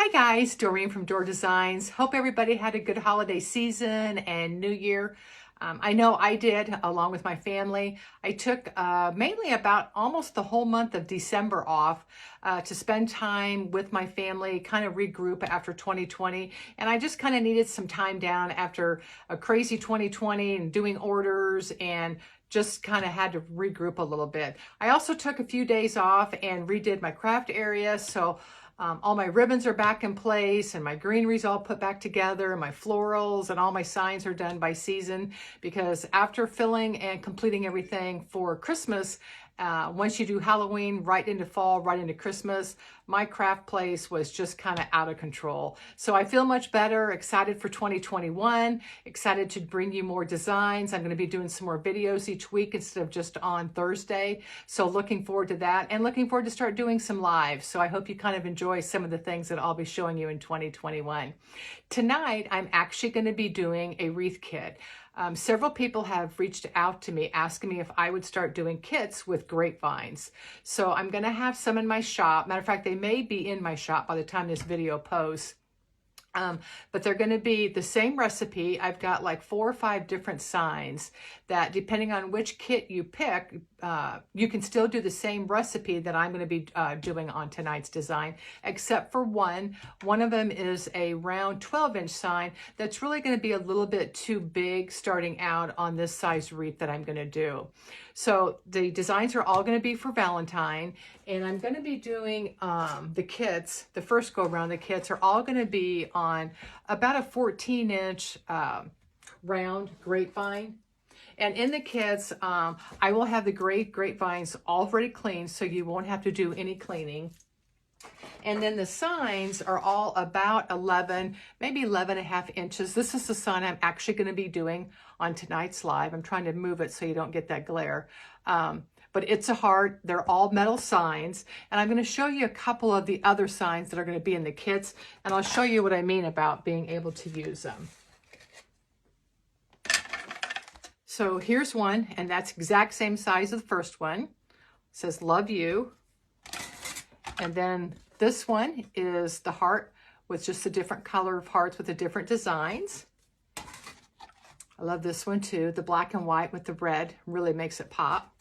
Hi guys, Doreen from Door Designs. Hope everybody had a good holiday season and New Year. I know I did, along with my family. I took mainly about almost the whole month of December off to spend time with my family, kind of regroup after 2020. And I just kind of needed some time down after a crazy 2020 and doing orders and just kind of had to regroup a little bit. I also took a few days off and redid my craft area. So all my ribbons are back in place and my greenery's all put back together, and my florals and all my signs are done by season, because after filling and completing everything for Christmas, once you do Halloween, right into fall, right into Christmas, my craft place was just kind of out of control. So I feel much better, excited for 2021, excited to bring you more designs. I'm going to be doing some more videos each week instead of just on Thursday. So looking forward to that, and looking forward to start doing some lives. So I hope you kind of enjoy some of the things that I'll be showing you in 2021. Tonight, I'm actually going to be doing a wreath kit. Several people have reached out to me asking me if I would start doing kits with grapevines. So I'm going to have some in my shop. Matter of fact, they may be in my shop by the time this video posts. But they're going to be the same recipe. I've got like 4 or 5 different signs that, depending on which kit you pick, you can still do the same recipe that I'm going to be doing on tonight's design, except for one. One of them is a round 12-inch sign that's really going to be a little bit too big starting out on this size wreath that I'm going to do. So the designs are all going to be for Valentine, and I'm going to be doing the kits. The first go around, the kits are all going to be on about a 14-inch round grapevine. And in the kits, I will have the grapevines already cleaned, so you won't have to do any cleaning. And then the signs are all about 11, maybe 11.5 inches. This is the sign I'm actually going to be doing on tonight's live. I'm trying to move it so you don't get that glare. But it's a heart. They're all metal signs. And I'm going to show you a couple of the other signs that are going to be in the kits. And I'll show you what I mean about being able to use them. So here's one, and that's exact same size as the first one. It says, "Love You." And then this one is the heart with just a different color of hearts with the different designs. I love this one too. The black and white with the red really makes it pop.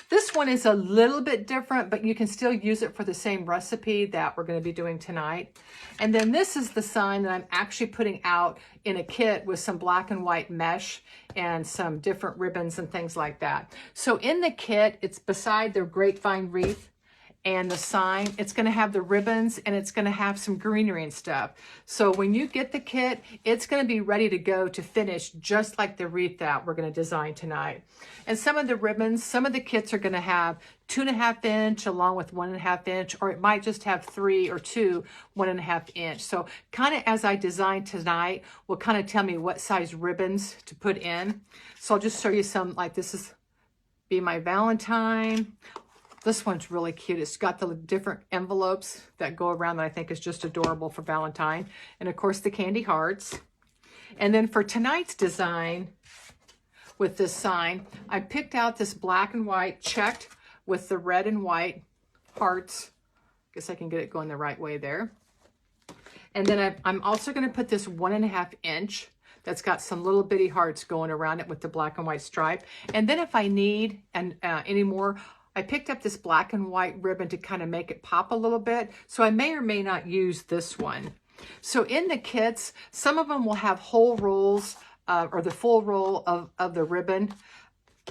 This one is a little bit different, but you can still use it for the same recipe that we're going to be doing tonight. And then this is the sign that I'm actually putting out in a kit with some black and white mesh and some different ribbons and things like that. So in the kit, it's beside the grapevine wreath and the sign, it's going to have the ribbons, and it's going to have some greenery and stuff. So when you get the kit, it's going to be ready to go to finish just like the wreath that we're going to design tonight. And some of the ribbons, some of the kits are going to have 2.5 inch along with 1.5 inch, or it might just have 3 or 2 1.5 inch. So kind of as I design tonight will kind of tell me what size ribbons to put in. So I'll just show you some, like this is be my Valentine. This one's really cute. It's got the different envelopes that go around that I think is just adorable for Valentine. And of course the candy hearts. And then for tonight's design with this sign, I picked out this black and white checked with the red and white hearts. Guess I can get it going the right way there. And then I'm also going to put this 1.5 inch that's got some little bitty hearts going around it with the black and white stripe. And then if I need any more, I picked up this black and white ribbon to kind of make it pop a little bit. So I may or may not use this one. So in the kits, some of them will have whole rolls or the full roll of the ribbon.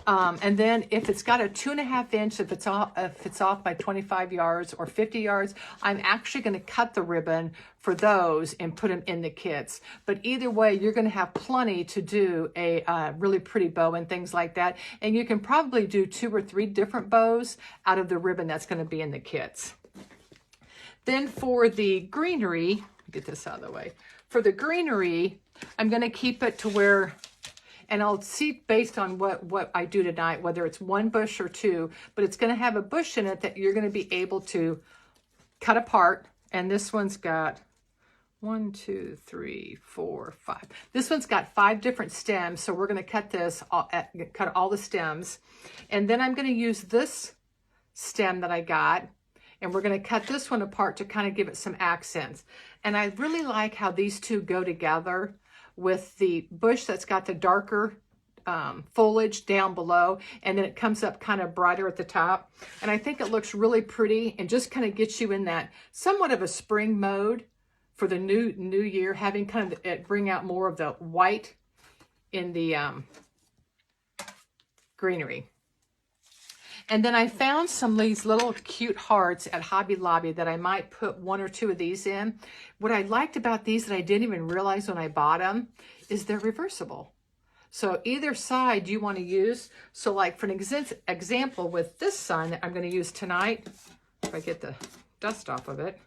And then if it's got a 2.5 inch, if it's off by 25 yards or 50 yards, I'm actually going to cut the ribbon for those and put them in the kits. But either way, you're going to have plenty to do a really pretty bow and things like that. And you can probably do 2 or 3 different bows out of the ribbon that's going to be in the kits. Then for the greenery, get this out of the way. For the greenery, I'm going to keep it to where, and I'll see based on what I do tonight, whether it's 1 bush or 2, but it's going to have a bush in it that you're going to be able to cut apart. And this one's got 1, 2, 3, 4, 5. This one's got 5 different stems. So we're going to cut this, cut all the stems. And then I'm going to use this stem that I got, And we're going to cut this one apart to kind of give it some accents. And I really like how these two go together with the bush that's got the darker foliage down below, and then it comes up kind of brighter at the top. And I think it looks really pretty and just kind of gets you in that somewhat of a spring mode for the new year, having kind of it bring out more of the white in the greenery. And then I found some of these little cute hearts at Hobby Lobby that I might put 1 or 2 of these in. What I liked about these that I didn't even realize when I bought them is they're reversible. So either side you want to use. So like for an example with this sign that I'm going to use tonight, if I get the dust off of it,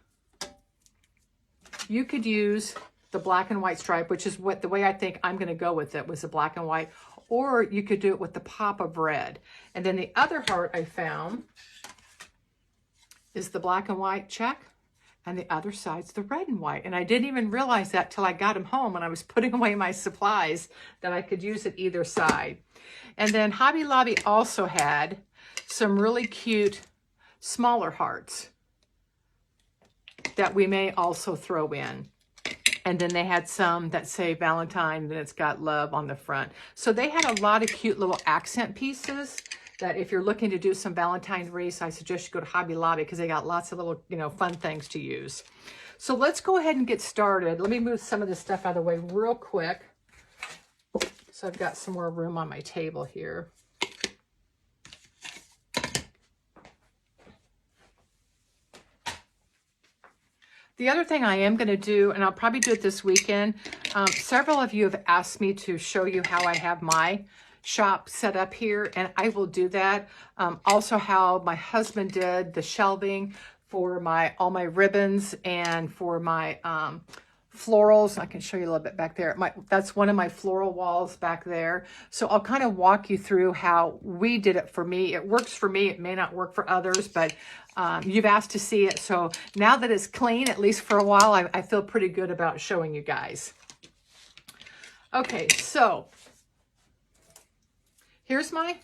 you could use the black and white stripe, which is what the way I think I'm going to go with it was the black and white, or you could do it with the pop of red. And then the other heart I found is the black and white check, and the other side's the red and white. And I didn't even realize that till I got them home when I was putting away my supplies, that I could use it either side. And then Hobby Lobby also had some really cute smaller hearts that we may also throw in. And then they had some that say Valentine, and it's got love on the front. So they had a lot of cute little accent pieces that if you're looking to do some Valentine wreaths, I suggest you go to Hobby Lobby because they got lots of little, fun things to use. So let's go ahead and get started. Let me move some of this stuff out of the way real quick. So I've got some more room on my table here. The other thing I am going to do, and I'll probably do it this weekend, several of you have asked me to show you how I have my shop set up here, and I will do that. Also how my husband did the shelving for all my ribbons and for my florals. I can show you a little bit back there. That's one of my floral walls back there. So I'll kind of walk you through how we did it for me. It works for me. It may not work for others, but you've asked to see it. So now that it's clean, at least for a while, I feel pretty good about showing you guys. Okay, so here's my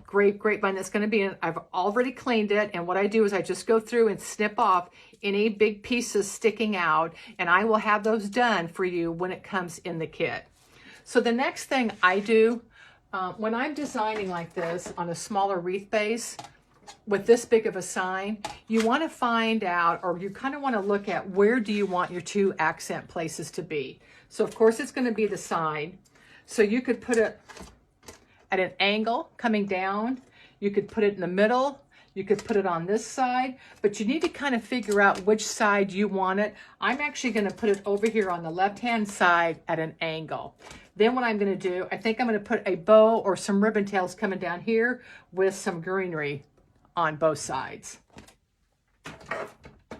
grapevine that's going to be in. I've already cleaned it, and what I do is I just go through and snip off any big pieces sticking out, and I will have those done for you when it comes in the kit. So the next thing I do when I'm designing like this on a smaller wreath base with this big of a sign, you want to find out, or you kind of want to look at, where do you want your 2 accent places to be. So of course it's going to be the side. So you could put it at an angle coming down. You could put it in the middle. You could put it on this side, but you need to kind of figure out which side you want it. I'm actually going to put it over here on the left-hand side at an angle. Then what I'm going to do, I think I'm going to put a bow or some ribbon tails coming down here with some greenery on both sides. I'm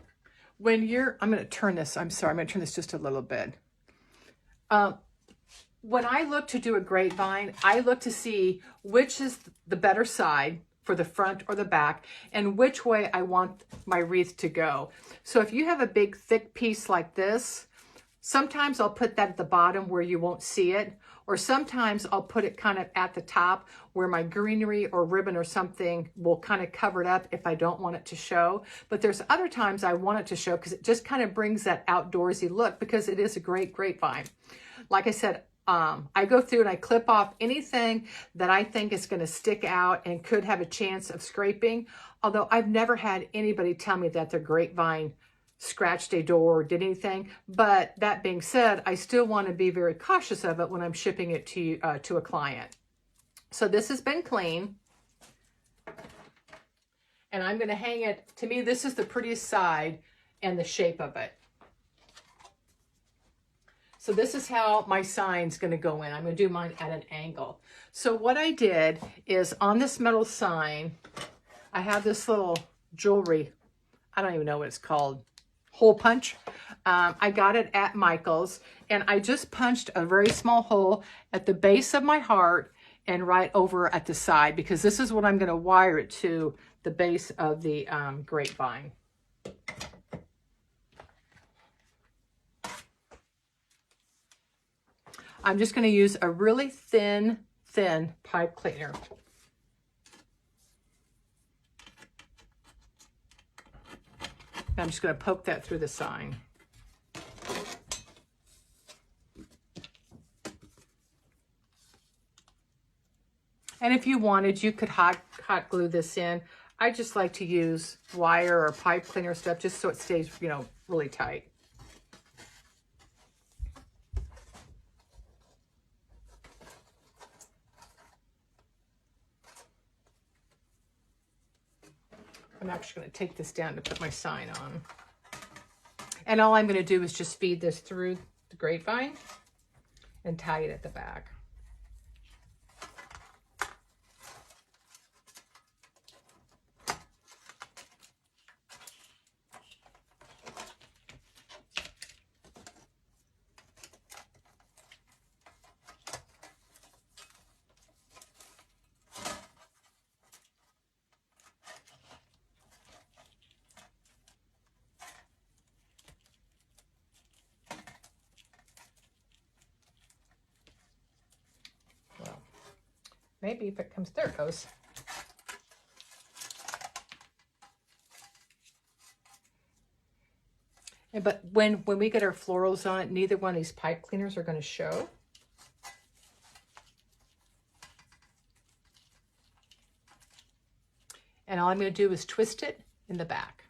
going to turn this, I'm sorry, I'm going to turn this just a little bit. When I look to do a grapevine, I look to see which is the better side for the front or the back, and which way I want my wreath to go. So if you have a big thick piece like this, sometimes I'll put that at the bottom where you won't see it, or sometimes I'll put it kind of at the top where my greenery or ribbon or something will kind of cover it up if I don't want it to show. But there's other times I want it to show because it just kind of brings that outdoorsy look, because it is a great grapevine. Like I said, I go through and I clip off anything that I think is going to stick out and could have a chance of scraping. Although I've never had anybody tell me that their grapevine scratched a door or did anything. But that being said, I still want to be very cautious of it when I'm shipping it to a client. So this has been clean. And I'm going to hang it. To me, this is the prettiest side and the shape of it. So this is how my sign's going to go in. I'm going to do mine at an angle. So what I did is on this metal sign, I have this little jewelry. I don't even know what it's called. Hole punch. I got it at Michael's, and I just punched a very small hole at the base of my heart and right over at the side, because this is what I'm going to wire it to, the base of the grapevine. I'm just going to use a really thin pipe cleaner. I'm just going to poke that through the sign. And if you wanted, you could hot glue this in. I just like to use wire or pipe cleaner stuff just so it stays, you know, really tight. I'm actually going to take this down to put my sign on. And all I'm going to do is just feed this through the grapevine and tie it at the back. Maybe if it comes, there it goes. But when we get our florals on it, neither one of these pipe cleaners are going to show. And all I'm going to do is twist it in the back.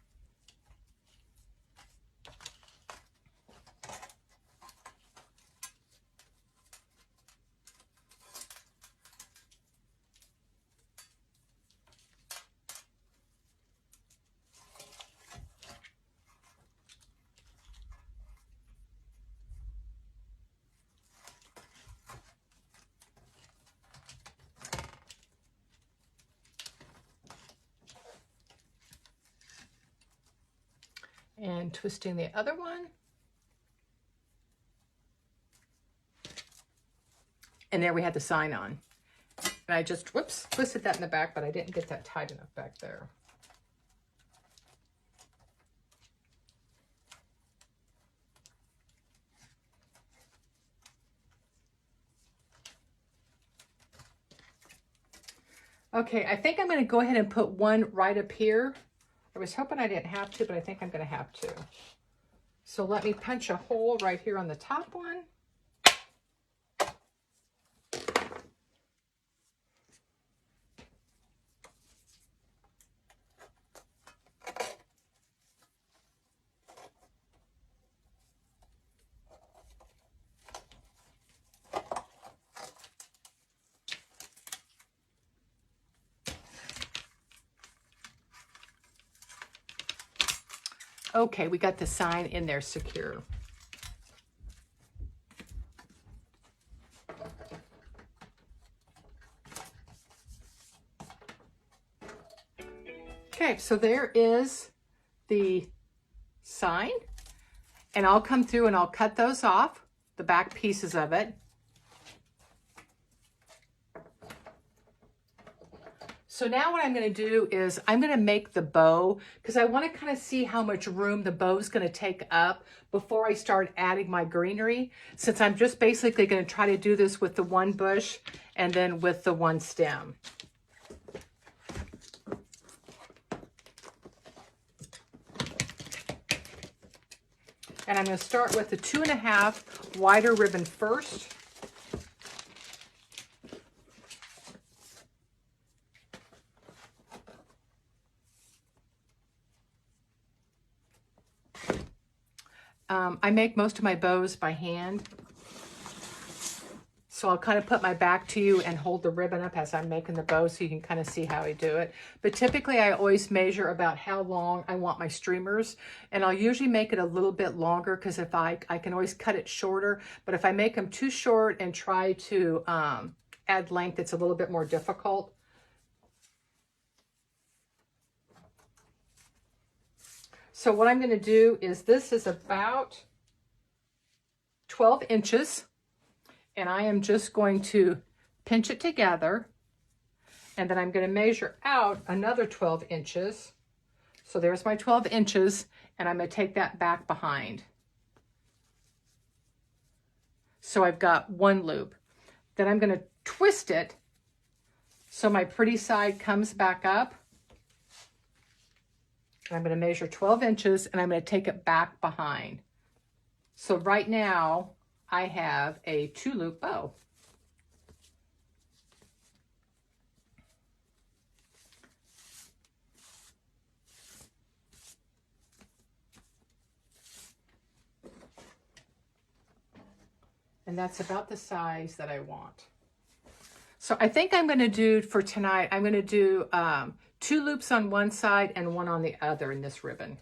And twisting the other one. And there we had the sign on. And I just, whoops, twisted that in the back, but I didn't get that tight enough back there. Okay, I think I'm going to go ahead and put one right up here. I was hoping I didn't have to, but I think I'm going to have to. So let me punch a hole right here on the top one. Okay, we got the sign in there secure. Okay, so there is the sign, and I'll come through and I'll cut those off, the back pieces of it. So now what I'm going to do is I'm going to make the bow because I want to kind of see how much room the bow is going to take up before I start adding my greenery, since I'm just basically going to try to do this with the one bush and then with the one stem. And I'm going to start with the 2.5 wider ribbon first. I make most of my bows by hand. So I'll kind of put my back to you and hold the ribbon up as I'm making the bow so you can kind of see how I do it. But typically I always measure about how long I want my streamers. And I'll usually make it a little bit longer because if I can always cut it shorter. But if I make them too short and try to add length, it's a little bit more difficult. So what I'm going to do is this is about 12 inches. And I am just going to pinch it together. And then I'm going to measure out another 12 inches. So there's my 12 inches. And I'm going to take that back behind. So I've got one loop. Then I'm going to twist it so my pretty side comes back up. And I'm going to measure 12 inches and I'm going to take it back behind. So right now I have a 2-loop bow. And that's about the size that I want. So I think I'm going to do for tonight, I'm going to do 2 loops on one side and 1 on the other in this ribbon.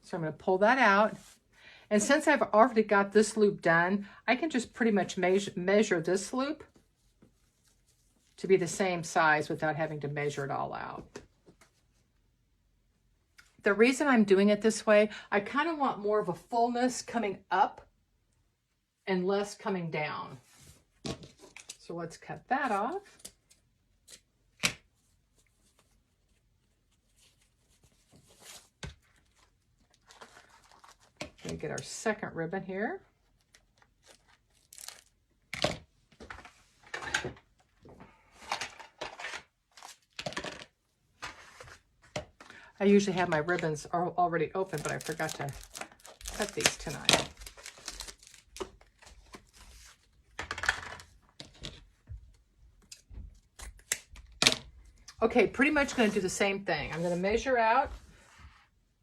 So I'm going to pull that out. And since I've already got this loop done, I can just pretty much measure this loop to be the same size without having to measure it all out. The reason I'm doing it this way, I kind of want more of a fullness coming up and less coming down. So let's cut that off. Gonna get our second ribbon here. I usually have my ribbons already open, but I forgot to cut these tonight. Okay, pretty much going to do the same thing. I'm going to measure out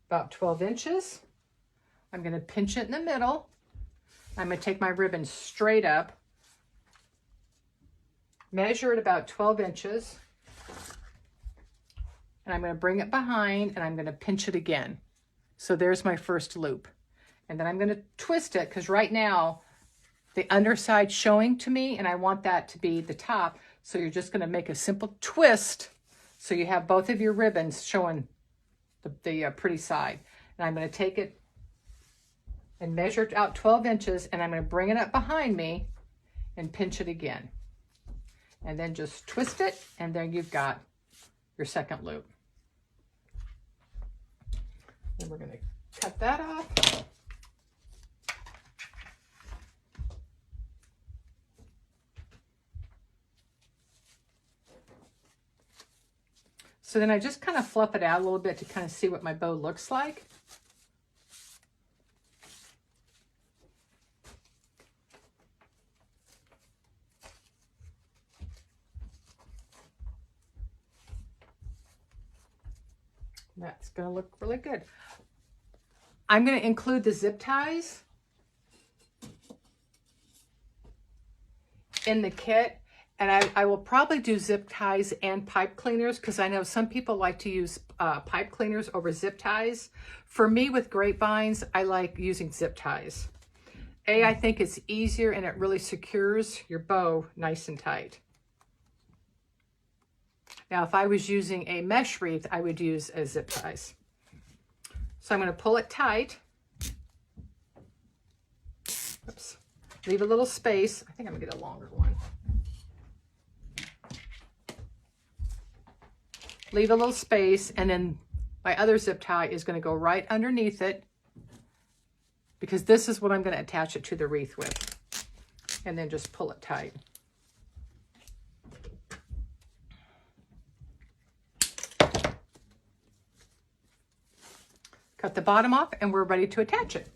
about 12 inches. I'm going to pinch it in the middle. I'm going to take my ribbon straight up, measure it about 12 inches. And I'm going to bring it behind and I'm going to pinch it again. So there's my first loop. And then I'm going to twist it because right now the underside's showing to me and I want that to be the top. So you're just going to make a simple twist so you have both of your ribbons showing the pretty side. And I'm going to take it and measure out 12 inches and I'm going to bring it up behind me and pinch it again. And then just twist it and then you've got your second loop. And we're going to cut that off. So then I just kind of fluff it out a little bit to kind of see what my bow looks like. That's going to look really good. I'm going to include the zip ties in the kit. And I will probably do zip ties and pipe cleaners because I know some people like to use pipe cleaners over zip ties. For me with grapevines, I like using zip ties. I think it's easier and it really secures your bow nice and tight. Now, if I was using a mesh wreath, I would use a zip ties. So I'm going to pull it tight. Oops. Leave a little space. I think I'm going to get a longer one. Leave a little space, and then my other zip tie is going to go right underneath it because this is what I'm going to attach it to the wreath with. And then just pull it tight. Cut the bottom off and we're ready to attach it.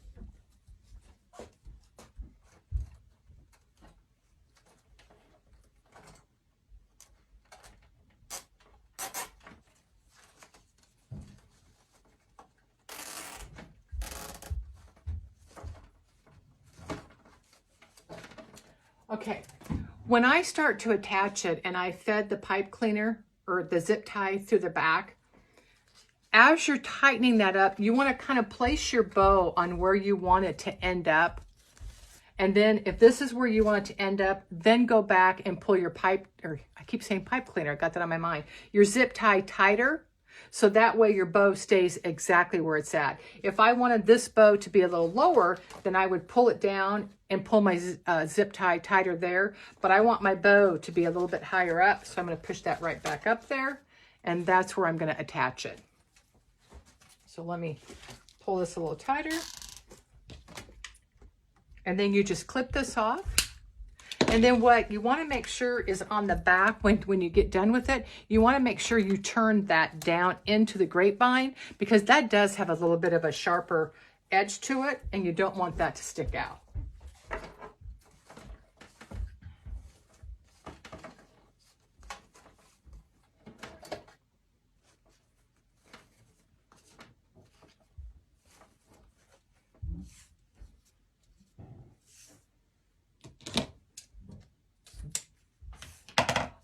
Okay, when I start to attach it and I fed the pipe cleaner or the zip tie through the back, as you're tightening that up, you want to kind of place your bow on where you want it to end up. And then if this is where you want it to end up, then go back and pull your pipe, or I keep saying pipe cleaner, I got that on my mind, your zip tie tighter. So that way your bow stays exactly where it's at. If I wanted this bow to be a little lower, then I would pull it down and pull my zip tie tighter there. But I want my bow to be a little bit higher up. So I'm going to push that right back up there. And that's where I'm going to attach it. So let me pull this a little tighter. And then you just clip this off. And then what you want to make sure is on the back, when you get done with it, you want to make sure you turn that down into the grapevine, because that does have a little bit of a sharper edge to it, and you don't want that to stick out.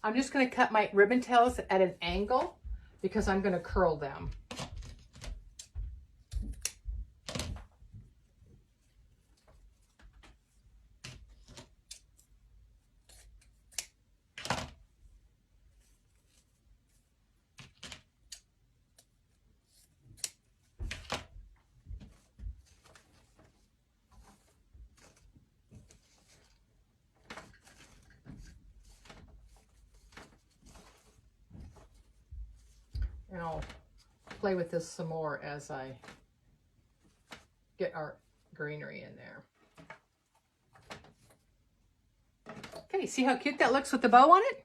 I'm just going to cut my ribbon tails at an angle because I'm going to curl them. And I'll play with this some more as I get our greenery in there. Okay, see how cute that looks with the bow on it?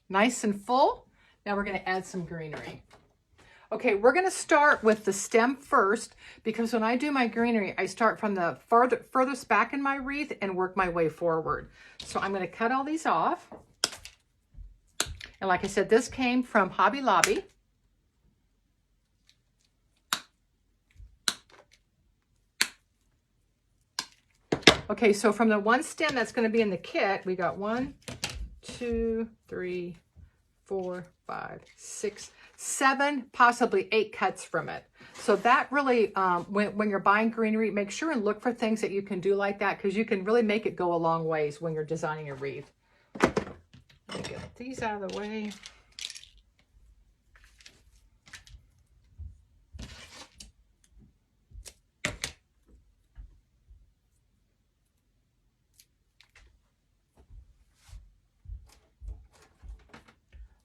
Nice and full. Now we're going to add some greenery. Okay, we're going to start with the stem first, because when I do my greenery, I start from the furthest back in my wreath and work my way forward. So I'm going to cut all these off. And like I said, this came from Hobby Lobby. Okay, so from the one stem that's going to be in the kit, we got 1, 2, 3, 4, 5, 6, 7, possibly 8 cuts from it. So that really, when you're buying greenery, make sure and look for things that you can do like that, because you can really make it go a long ways when you're designing a wreath. Let me get these out of the way.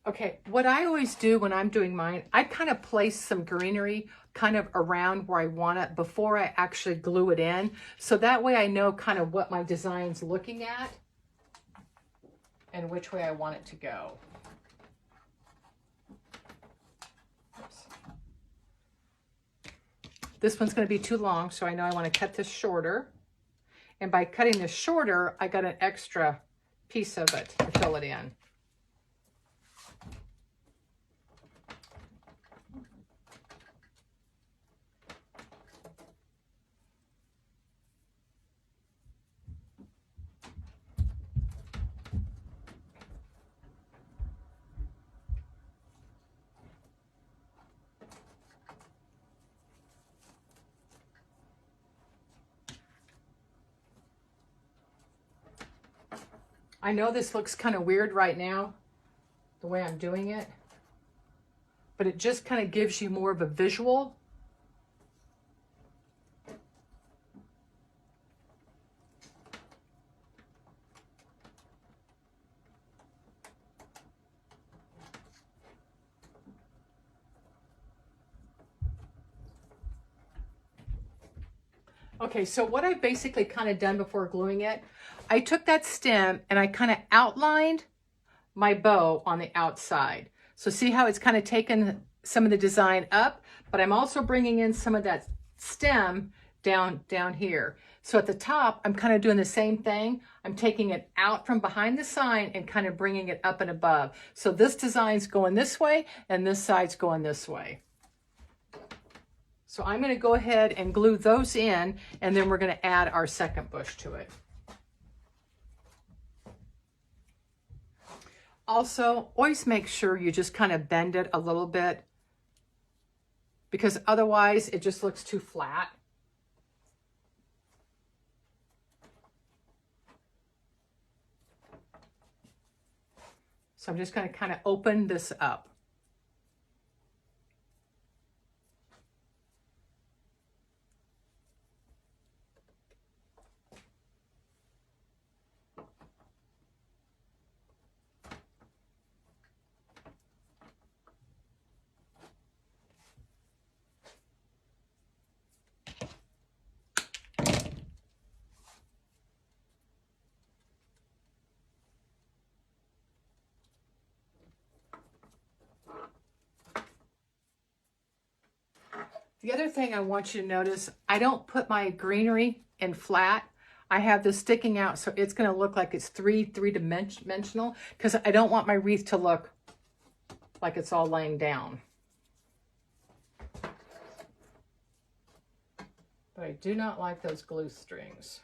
Okay, what I always do when I'm doing mine, I kind of place some greenery kind of around where I want it before I actually glue it in. So that way I know kind of what my design's looking at and which way I want it to go. Oops. This one's going to be too long, so I know I want to cut this shorter. And by cutting this shorter, I got an extra piece of it to fill it in. I know this looks kind of weird right now, the way I'm doing it, but it just kind of gives you more of a visual. Okay, so what I've basically kind of done before gluing it, I took that stem and I kind of outlined my bow on the outside. So see how it's kind of taken some of the design up, but I'm also bringing in some of that stem down here. So at the top, I'm kind of doing the same thing. I'm taking it out from behind the sign and kind of bringing it up and above. So this design's going this way and this side's going this way. So I'm going to go ahead and glue those in, and then we're going to add our second bush to it. Also, always make sure you just kind of bend it a little bit, because otherwise it just looks too flat. So I'm just going to kind of open this up. The other thing I want you to notice, I don't put my greenery in flat. I have this sticking out, so it's going to look like it's three-dimensional, because I don't want my wreath to look like it's all laying down. But I do not like those glue strings.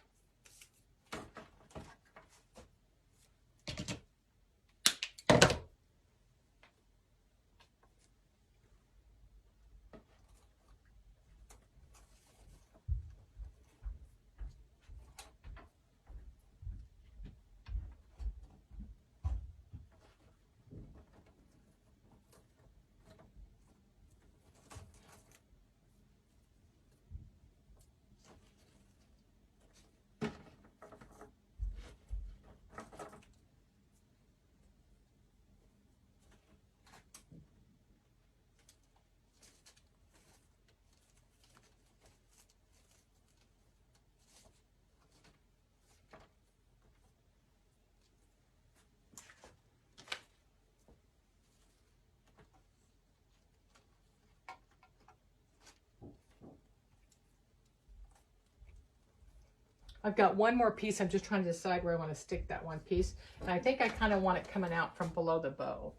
I've got one more piece. I'm just trying to decide where I want to stick that one piece. And I think I kind of want it coming out from below the bow.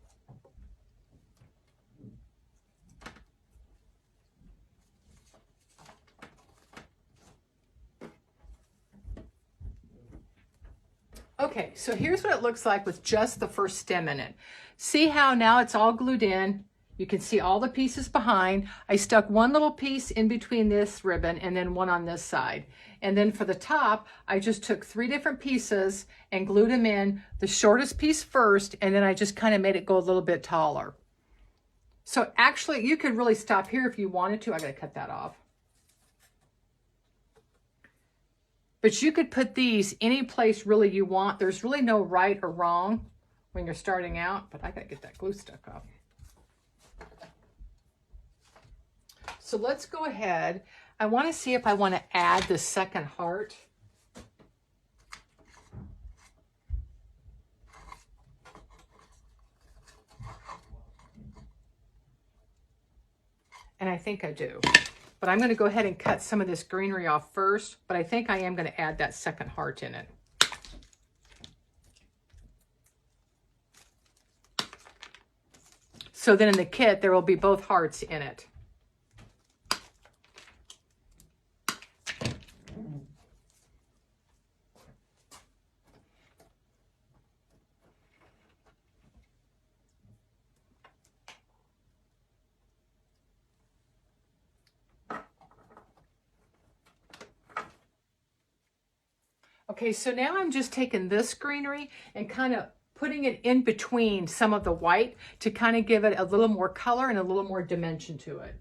Okay, so here's what it looks like with just the first stem in it. See how now it's all glued in? You can see all the pieces behind. I stuck one little piece in between this ribbon and then one on this side. And then for the top, I just took 3 different pieces and glued them in, the shortest piece first, and then I just kind of made it go a little bit taller. So actually, you could really stop here if you wanted to. I gotta cut that off. But you could put these any place really you want. There's really no right or wrong when you're starting out, but I gotta get that glue stuck off. So let's go ahead. I want to see if I want to add the second heart. And I think I do. But I'm going to go ahead and cut some of this greenery off first, but I think I am going to add that second heart in it. So then in the kit, there will be both hearts in it. Okay, so now I'm just taking this greenery and kind of putting it in between some of the white to kind of give it a little more color and a little more dimension to it.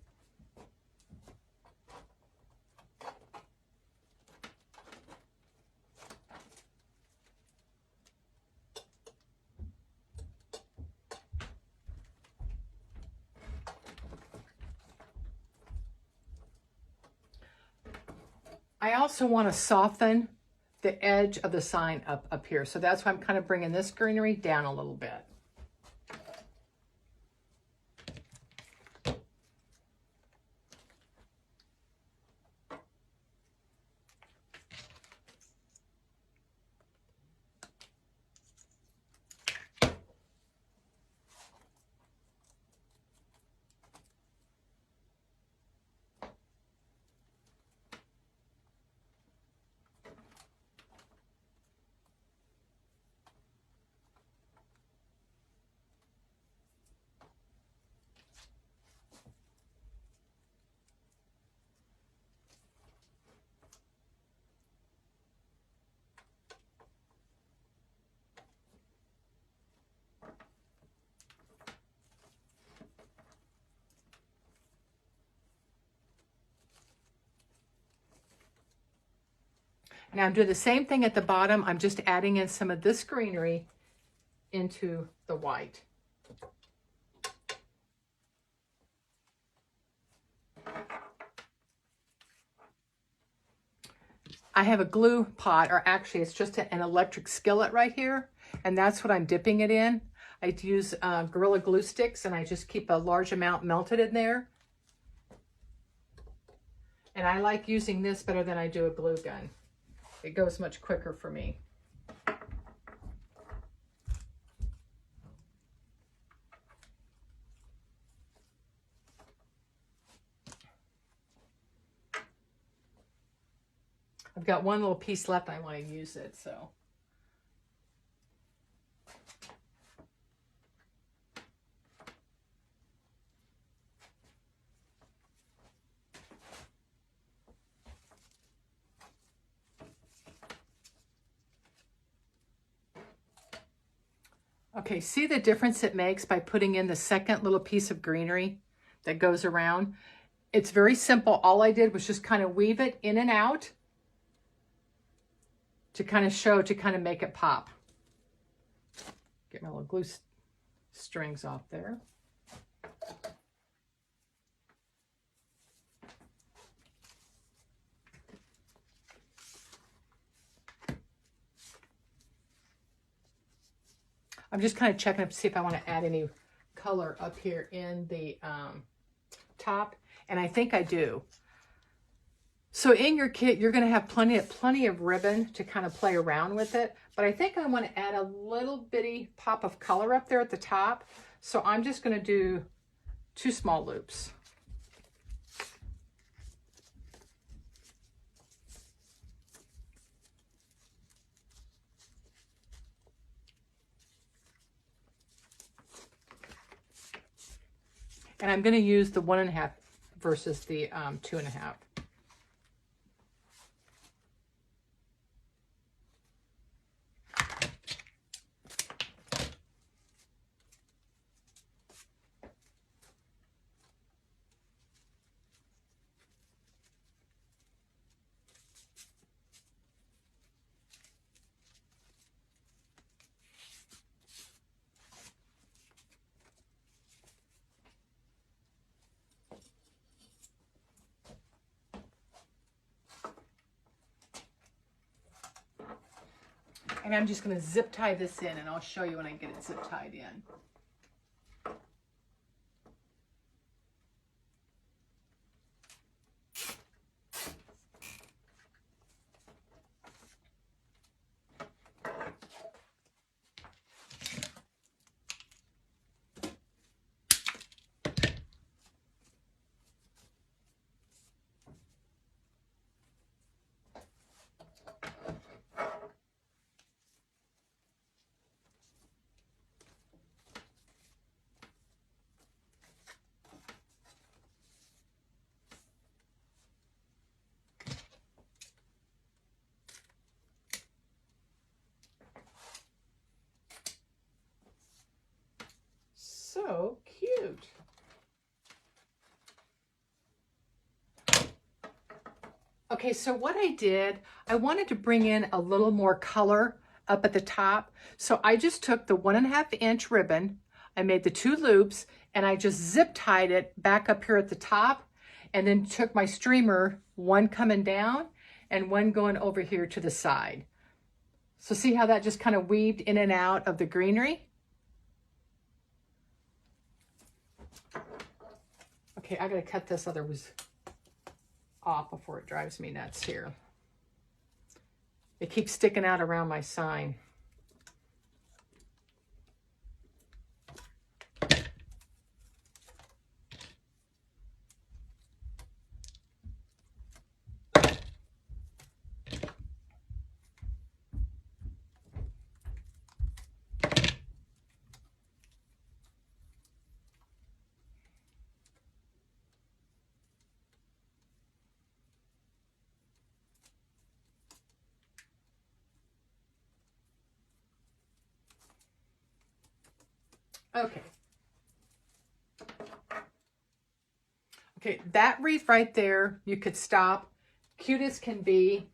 I also want to soften the edge of the sign up here. So that's why I'm kind of bringing this greenery down a little bit. Now I'm doing the same thing at the bottom. I'm just adding in some of this greenery into the white. I have a glue pot, or actually it's just an electric skillet right here, and that's what I'm dipping it in. I use Gorilla Glue sticks, and I just keep a large amount melted in there. And I like using this better than I do a glue gun. It goes much quicker for me. I've got one little piece left. I want to use it, so. Okay, see the difference it makes by putting in the second little piece of greenery that goes around? It's very simple. All I did was just kind of weave it in and out to kind of show, to kind of make it pop. Get my little glue strings off there. I'm just kind of checking to see if I want to add any color up here in the top, and I think I do. So in your kit, you're going to have plenty of ribbon to kind of play around with it, but I think I want to add a little bitty pop of color up there at the top. So I'm just going to do 2 small loops. And I'm going to use the 1.5 versus the 2.5. And I'm just going to zip tie this in, and I'll show you when I get it zip tied in. So cute. Okay, so what I did, I wanted to bring in a little more color up at the top. So I just took the 1.5 inch ribbon, I made the 2 loops, and I just zip tied it back up here at the top, and then took my streamer, one coming down and one going over here to the side. So see how that just kind of weaved in and out of the greenery? Okay, I gotta cut this other was off before it drives me nuts here. It keeps sticking out around my sign. Okay. Okay, that wreath right there, you could stop. Cute as can be.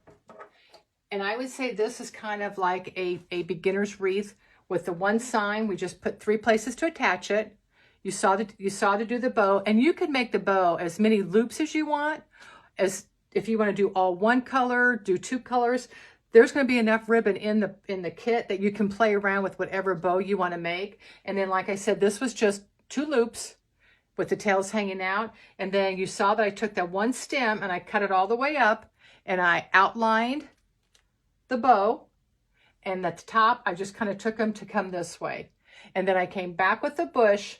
And I would say this is kind of like a beginner's wreath with the one sign. We just put 3 places to attach it. You saw to do the bow, and you can make the bow as many loops as you want. As if you want to do all one color, do 2 colors. There's going to be enough ribbon in the kit that you can play around with whatever bow you want to make. And then, like I said, this was just 2 loops, with the tails hanging out. And then you saw that I took that one stem and I cut it all the way up and I outlined the bow. And at the top, I just kind of took them to come this way. And then I came back with the bush,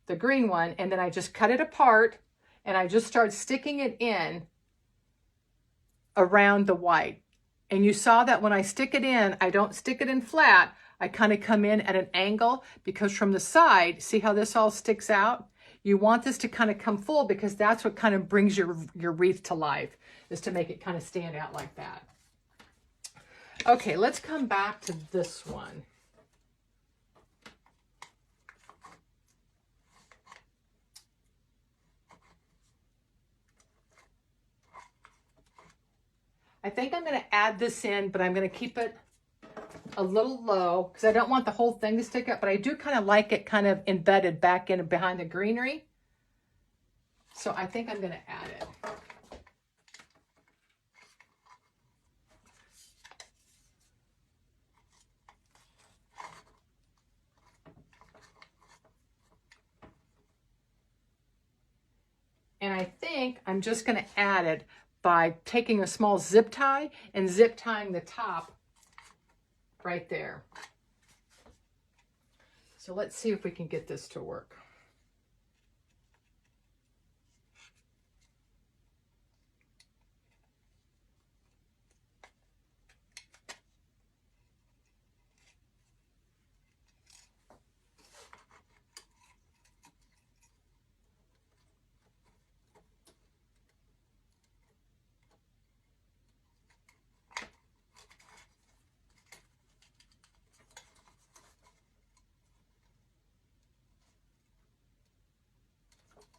the green one, and then I just cut it apart and I just started sticking it in around the white. And you saw that when I stick it in, I don't stick it in flat. I kind of come in at an angle because from the side, see how this all sticks out? You want this to kind of come full because that's what kind of brings your wreath to life, is to make it kind of stand out like that. Okay, let's come back to this one. I think I'm going to add this in, but I'm going to keep it a little low because I don't want the whole thing to stick up, but I do kind of like it kind of embedded back in behind the greenery. So I think I'm going to add it. And I think I'm just going to add it by taking a small zip tie and zip tying the top right there. So let's see if we can get this to work.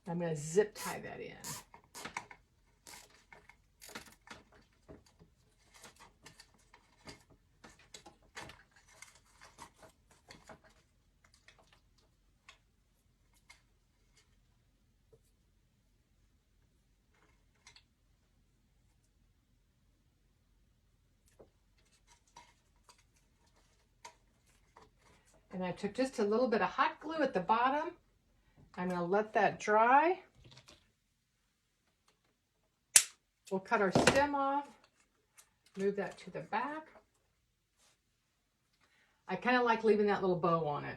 I'm going to zip tie that in. And I took just a little bit of hot glue at the bottom. I'm going to let that dry. We'll cut our stem off, move that to the back. I kind of like leaving that little bow on it.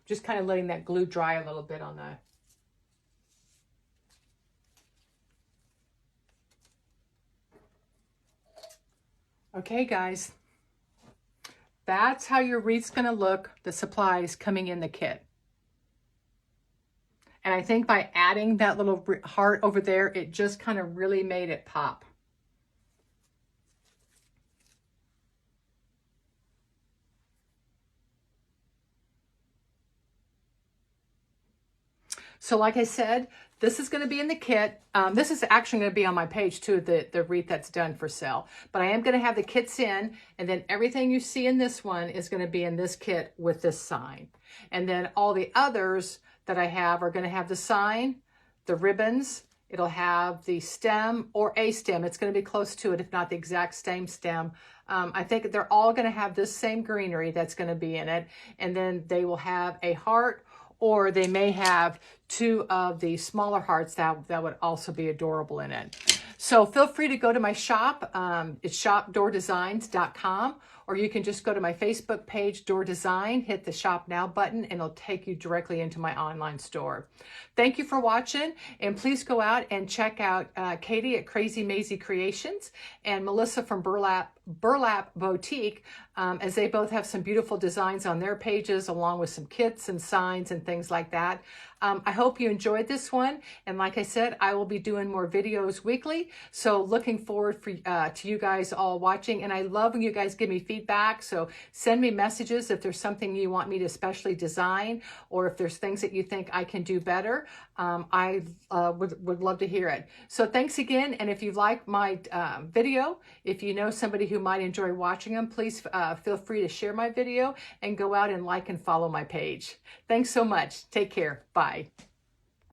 Just kind of letting that glue dry a little bit on the... Okay, guys. That's how your wreath's going to look, the supplies coming in the kit. And I think by adding that little heart over there, it just kind of really made it pop. So like I said, this is going to be in the kit. This is actually going to be on my page too, the wreath that's done for sale. But I am going to have the kits in, and then everything you see in this one is going to be in this kit with this sign. And then all the others that I have are going to have the sign, the ribbons. It'll have the stem or a stem. It's going to be close to it, if not the exact same stem. I think they're all going to have this same greenery that's going to be in it. And then they will have a heart, or they may have two of the smaller hearts that would also be adorable in it. So feel free to go to my shop. It's shopdoordesigns.com, or you can just go to my Facebook page, Door Design, hit the Shop Now button, and it'll take you directly into my online store. Thank you for watching, and please go out and check out Katie at Krazy Mazie Kreations and Melissa from Burlap Bowtique, as they both have some beautiful designs on their pages, along with some kits and signs and things like that. I hope you enjoyed this one, and like I said, I will be doing more videos weekly, so looking forward to you guys all watching, and I love when you guys give me feedback feedback. So send me messages if there's something you want me to especially design, or if there's things that you think I can do better. I would love to hear it. So thanks again. And if you like my video, if you know somebody who might enjoy watching them, please feel free to share my video and go out and like and follow my page. Thanks so much. Take care. Bye.